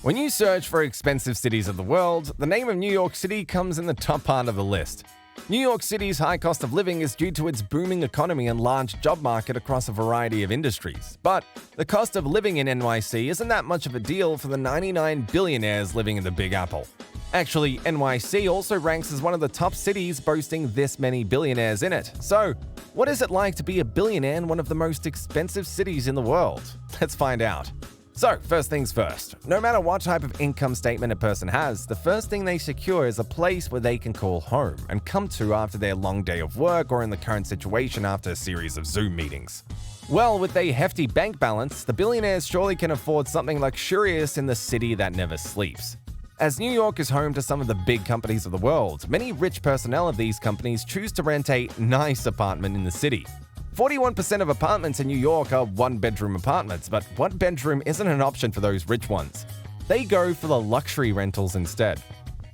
When you search for expensive cities of the world, the name of New York City comes in the top part of the list. New York City's high cost of living is due to its booming economy and large job market across a variety of industries. But the cost of living in NYC isn't that much of a deal for the 99 billionaires living in the Big Apple. Actually, NYC also ranks as one of the top cities boasting this many billionaires in it. So, what is it like to be a billionaire in one of the most expensive cities in the world? Let's find out. So, first things first, no matter what type of income statement a person has, the first thing they secure is a place where they can call home and come to after their long day of work or in the current situation after a series of Zoom meetings. Well, with a hefty bank balance, the billionaires surely can afford something luxurious in the city that never sleeps. As New York is home to some of the big companies of the world, many rich personnel of these companies choose to rent a nice apartment in the city. 41% of apartments in New York are one-bedroom apartments, but one bedroom isn't an option for those rich ones. They go for the luxury rentals instead.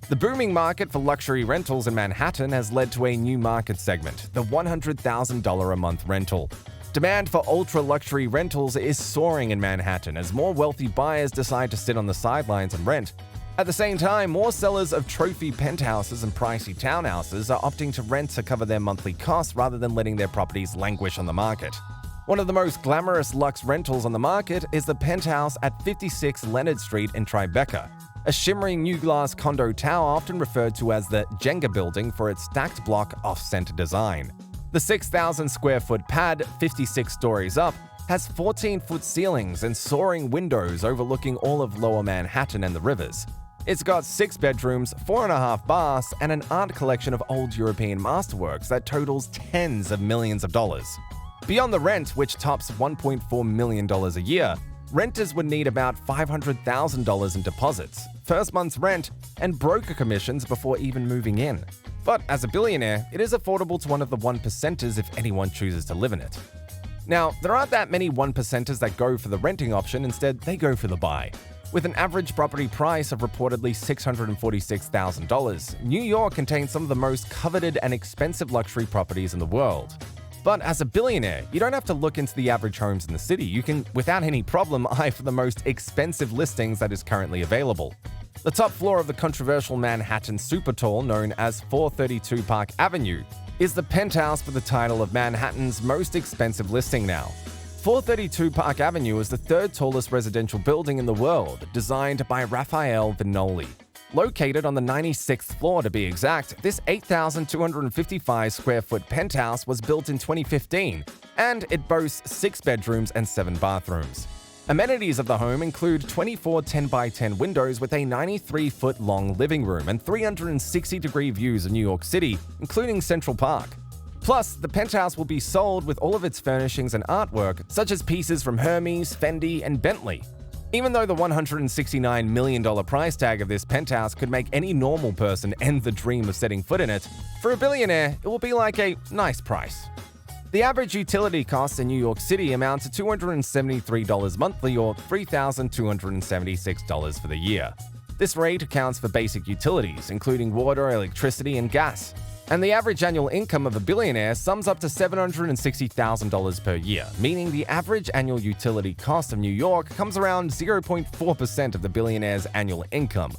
The booming market for luxury rentals in Manhattan has led to a new market segment, the $100,000 a month rental. Demand for ultra-luxury rentals is soaring in Manhattan as more wealthy buyers decide to sit on the sidelines and rent. At the same time, more sellers of trophy penthouses and pricey townhouses are opting to rent to cover their monthly costs rather than letting their properties languish on the market. One of the most glamorous luxe rentals on the market is the penthouse at 56 Leonard Street in Tribeca, a shimmering new glass condo tower often referred to as the Jenga building for its stacked block off-center design. The 6,000 square foot pad, 56 stories up, has 14-foot ceilings and soaring windows overlooking all of Lower Manhattan and the rivers. It's got 6 bedrooms, 4.5 baths, and an art collection of old European masterworks that totals tens of millions of dollars. Beyond the rent, which tops $1.4 million a year, renters would need about $500,000 in deposits, first month's rent, and broker commissions before even moving in. But as a billionaire, it is affordable to one of the one-percenters if anyone chooses to live in it. Now, there aren't that many one-percenters that go for the renting option, instead they go for the buy. With an average property price of reportedly $646,000, New York contains some of the most coveted and expensive luxury properties in the world. But as a billionaire, you don't have to look into the average homes in the city. You can, without any problem, eye for the most expensive listings that is currently available. The top floor of the controversial Manhattan super tall known as 432 Park Avenue is the penthouse with the title of Manhattan's most expensive listing now. 432 Park Avenue is the third tallest residential building in the world, designed by Raphael Vignoli. Located on the 96th floor to be exact, this 8,255 square foot penthouse was built in 2015, and it boasts 6 bedrooms and 7 bathrooms. Amenities of the home include 24 10x10 windows with a 93-foot-long living room and 360-degree views of New York City, including Central Park. Plus, the penthouse will be sold with all of its furnishings and artwork, such as pieces from Hermes, Fendi, and Bentley. Even though the $169 million price tag of this penthouse could make any normal person end the dream of setting foot in it, for a billionaire, it will be like a nice price. The average utility costs in New York City amount to $273 monthly or $3,276 for the year. This rate accounts for basic utilities, including water, electricity, and gas. And the average annual income of a billionaire sums up to $760,000 per year, meaning the average annual utility cost of New York comes around 0.4% of the billionaire's annual income.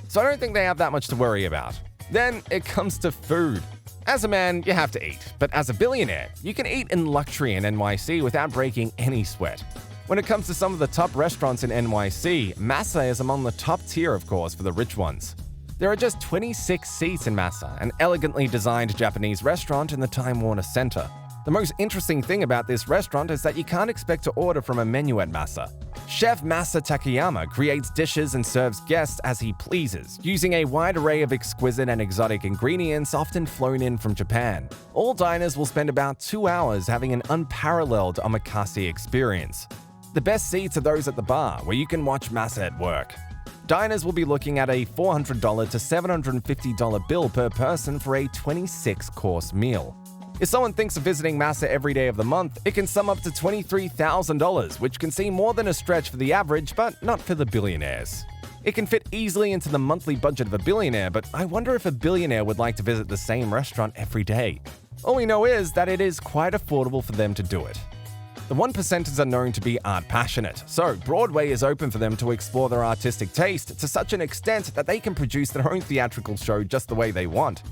So I don't think they have that much to worry about. Then it comes to food. As a man, you have to eat, but as a billionaire, you can eat in luxury in NYC without breaking any sweat. When it comes to some of the top restaurants in NYC, Massa is among the top tier, of course, for the rich ones. There are just 26 seats in Massa, an elegantly designed Japanese restaurant in the Time Warner Center. The most interesting thing about this restaurant is that you can't expect to order from a menu at Massa. Chef Masa Takayama creates dishes and serves guests as he pleases, using a wide array of exquisite and exotic ingredients often flown in from Japan. All diners will spend about 2 hours having an unparalleled omakase experience. The best seats are those at the bar, where you can watch Masa at work. Diners will be looking at a $400 to $750 bill per person for a 26-course meal. If someone thinks of visiting Massa every day of the month, it can sum up to $23,000, which can seem more than a stretch for the average, but not for the billionaires. It can fit easily into the monthly budget of a billionaire, but I wonder if a billionaire would like to visit the same restaurant every day. All we know is that it is quite affordable for them to do it. The 1%ers are known to be art passionate, so Broadway is open for them to explore their artistic taste to such an extent that they can produce their own theatrical show just the way they want.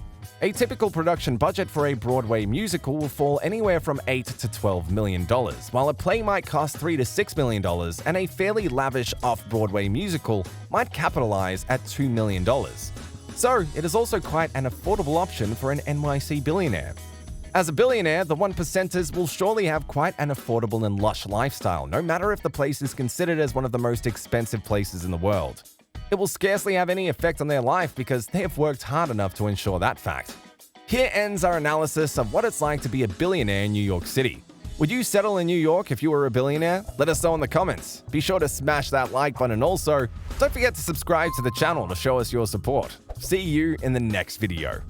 A typical production budget for a Broadway musical will fall anywhere from $8 to $12 million, while a play might cost $3 to $6 million, and a fairly lavish off-Broadway musical might capitalize at $2 million. So, it is also quite an affordable option for an NYC billionaire. As a billionaire, the 1%ers will surely have quite an affordable and lush lifestyle, no matter if the place is considered as one of the most expensive places in the world. It will scarcely have any effect on their life because they have worked hard enough to ensure that fact. Here ends our analysis of what it's like to be a billionaire in New York City. Would you settle in New York if you were a billionaire? Let us know in the comments. Be sure to smash that like button. Also, don't forget to subscribe to the channel to show us your support. See you in the next video.